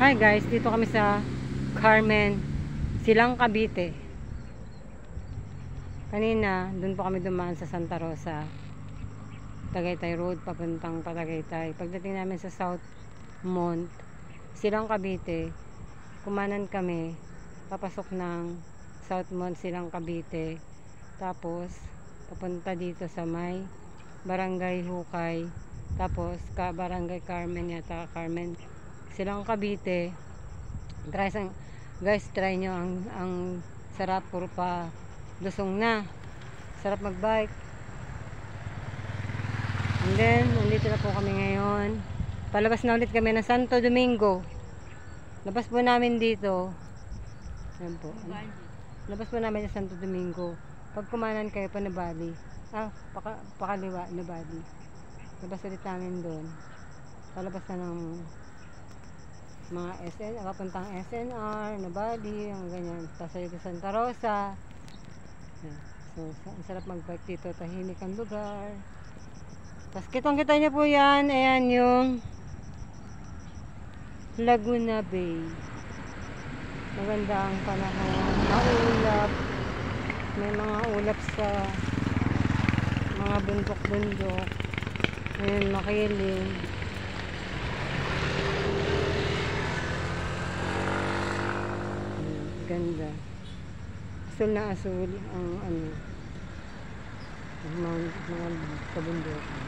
Hi guys, dito kami sa Carmen, Silang Cavite. Kanina, dun po kami dumaan sa Santa Rosa, Tagaytay Road, papuntang Tagaytay. Pagdating namin sa South Mont, Silang Cavite, kumanan kami, papasok ng South Mont, Silang Cavite. Tapos, papunta dito sa may Barangay Hukay. Tapos, Barangay Carmen yata, Carmen, Silang Cavite. Guys, try nyo ang sarap, puro pa lusong na, sarap magbike. And then nandito na po kami ngayon, palabas na ulit kami ng Santo Domingo. Labas po namin dito, yan po, labas po namin sa Santo Domingo. Pag kumanan kayo pa na Bali, pakaliwa na Bali, labas ulit namin doon, palabas na ng mga SNR, papuntang SNR, na Bali, ang ganyan. Tapos dito Santa Rosa. So, ang sarap mag-bike dito, tahimik ang lugar. Tapos kitang-kita niyo po yan, ayan yung Laguna Bay. Maganda ang panahon, maulap, may mga ulap sa mga bundok-bundok. Ayan, makiling. Ganda, asul na asul ang ano, ang mga kabundukan.